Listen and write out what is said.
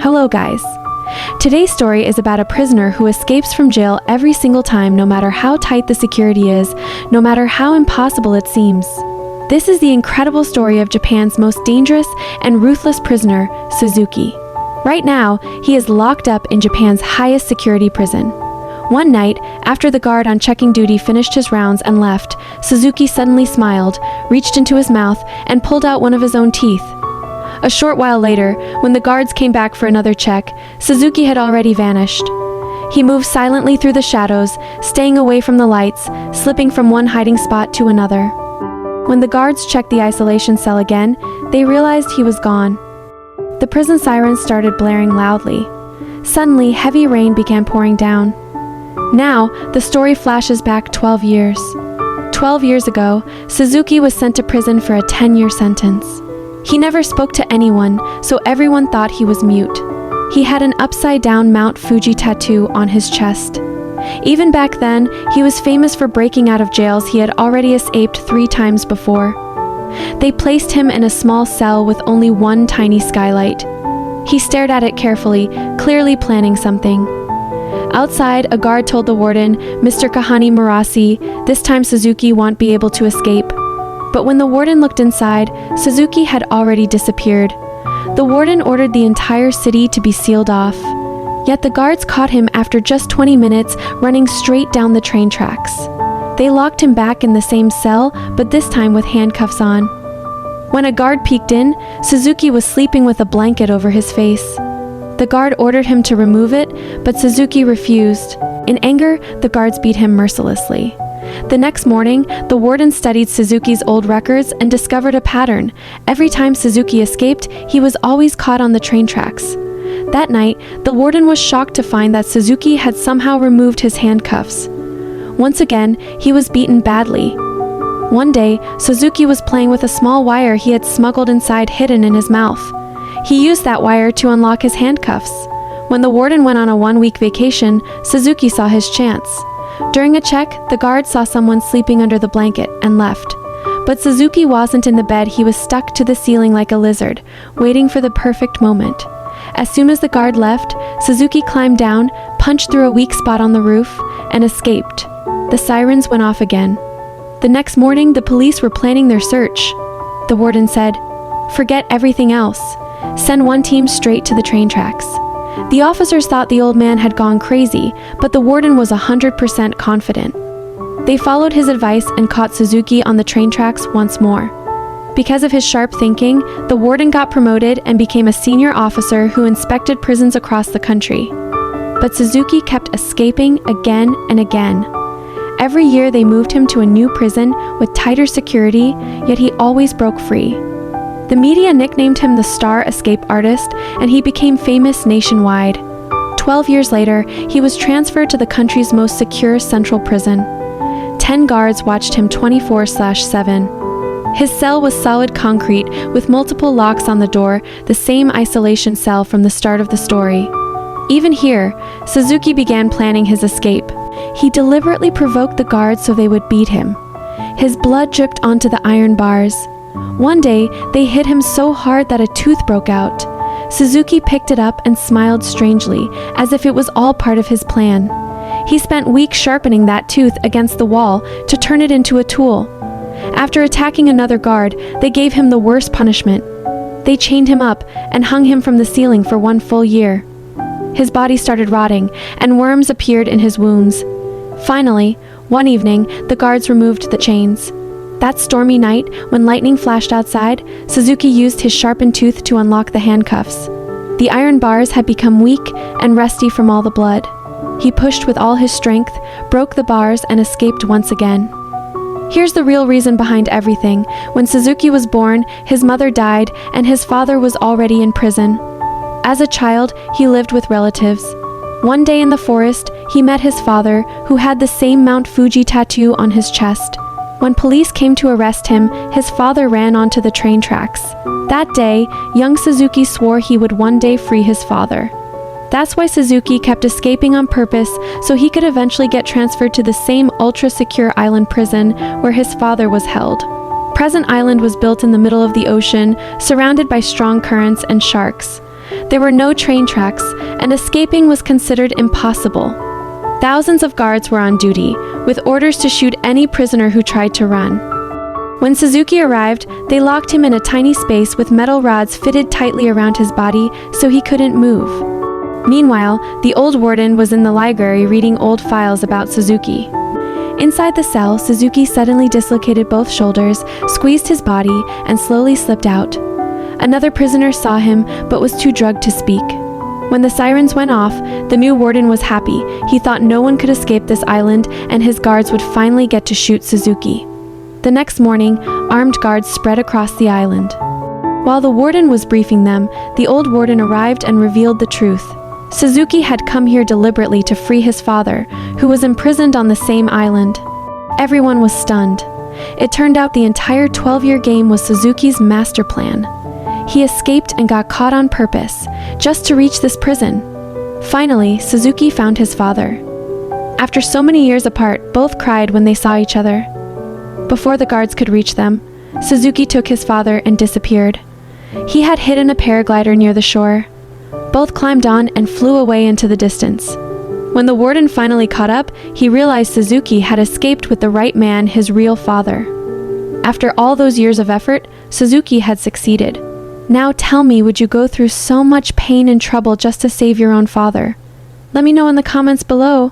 Hello guys! Today's story is about a prisoner who escapes from jail every single time, no matter how tight the security is, no matter how impossible it seems. This is the incredible story of Japan's most dangerous and ruthless prisoner, Suzuki. Right now, he is locked up in Japan's highest security prison. One night, after the guard on checking duty finished his rounds and left, Suzuki suddenly smiled, reached into his mouth, and pulled out one of his own teeth. A short while later, when the guards came back for another check, Suzuki had already vanished. He moved silently through the shadows, staying away from the lights, slipping from one hiding spot to another. When the guards checked the isolation cell again, they realized he was gone. The prison sirens started blaring loudly. Suddenly, heavy rain began pouring down. Now, the story flashes back 12 years. 12 years ago, Suzuki was sent to prison for a 10-year sentence. He never spoke to anyone, so everyone thought he was mute. He had an upside-down Mount Fuji tattoo on his chest. Even back then, he was famous for breaking out of jails he had already escaped 3 times before. They placed him in a small cell with only one tiny skylight. He stared at it carefully, clearly planning something. Outside, a guard told the warden, "Mr. Kahani Murasi, this time Suzuki won't be able to escape." But when the warden looked inside, Suzuki had already disappeared. The warden ordered the entire city to be sealed off. Yet the guards caught him after just 20 minutes running straight down the train tracks. They locked him back in the same cell, but this time with handcuffs on. When a guard peeked in, Suzuki was sleeping with a blanket over his face. The guard ordered him to remove it, but Suzuki refused. In anger, the guards beat him mercilessly. The next morning, the warden studied Suzuki's old records and discovered a pattern. Every time Suzuki escaped, he was always caught on the train tracks. That night, the warden was shocked to find that Suzuki had somehow removed his handcuffs. Once again, he was beaten badly. One day, Suzuki was playing with a small wire he had smuggled inside hidden in his mouth. He used that wire to unlock his handcuffs. When the warden went on a 1-week vacation, Suzuki saw his chance. During a check, the guard saw someone sleeping under the blanket and left. But Suzuki wasn't in the bed, he was stuck to the ceiling like a lizard, waiting for the perfect moment. As soon as the guard left, Suzuki climbed down, punched through a weak spot on the roof, and escaped. The sirens went off again. The next morning, the police were planning their search. The warden said, "Forget everything else. Send one team straight to the train tracks." The officers thought the old man had gone crazy, but the warden was 100% confident. They followed his advice and caught Suzuki on the train tracks once more. Because of his sharp thinking, the warden got promoted and became a senior officer who inspected prisons across the country. But Suzuki kept escaping again and again. Every year they moved him to a new prison with tighter security, yet he always broke free. The media nicknamed him the Star Escape Artist, and he became famous nationwide. 12 years later, he was transferred to the country's most secure central prison. 10 guards watched him 24/7. His cell was solid concrete with multiple locks on the door, the same isolation cell from the start of the story. Even here, Suzuki began planning his escape. He deliberately provoked the guards so they would beat him. His blood dripped onto the iron bars. One day, they hit him so hard that a tooth broke out. Suzuki picked it up and smiled strangely, as if it was all part of his plan. He spent weeks sharpening that tooth against the wall to turn it into a tool. After attacking another guard, they gave him the worst punishment. They chained him up and hung him from the ceiling for 1 full year. His body started rotting, and worms appeared in his wounds. Finally, one evening, the guards removed the chains. That stormy night, when lightning flashed outside, Suzuki used his sharpened tooth to unlock the handcuffs. The iron bars had become weak and rusty from all the blood. He pushed with all his strength, broke the bars, and escaped once again. Here's the real reason behind everything. When Suzuki was born, his mother died, and his father was already in prison. As a child, he lived with relatives. One day in the forest, he met his father, who had the same Mount Fuji tattoo on his chest. When police came to arrest him, his father ran onto the train tracks. That day, young Suzuki swore he would one day free his father. That's why Suzuki kept escaping on purpose, so he could eventually get transferred to the same ultra-secure island prison where his father was held. Present Island was built in the middle of the ocean, surrounded by strong currents and sharks. There were no train tracks, and escaping was considered impossible. Thousands of guards were on duty, with orders to shoot any prisoner who tried to run. When Suzuki arrived, they locked him in a tiny space with metal rods fitted tightly around his body so he couldn't move. Meanwhile, the old warden was in the library reading old files about Suzuki. Inside the cell, Suzuki suddenly dislocated both shoulders, squeezed his body, and slowly slipped out. Another prisoner saw him, but was too drugged to speak. When the sirens went off, the new warden was happy. He thought no one could escape this island, and his guards would finally get to shoot Suzuki. The next morning, armed guards spread across the island. While the warden was briefing them, the old warden arrived and revealed the truth. Suzuki had come here deliberately to free his father, who was imprisoned on the same island. Everyone was stunned. It turned out the entire 12-year game was Suzuki's master plan. He escaped and got caught on purpose, just to reach this prison. Finally, Suzuki found his father. After so many years apart, both cried when they saw each other. Before the guards could reach them, Suzuki took his father and disappeared. He had hidden a paraglider near the shore. Both climbed on and flew away into the distance. When the warden finally caught up, he realized Suzuki had escaped with the right man, his real father. After all those years of effort, Suzuki had succeeded. Now tell me, would you go through so much pain and trouble just to save your own father? Let me know in the comments below.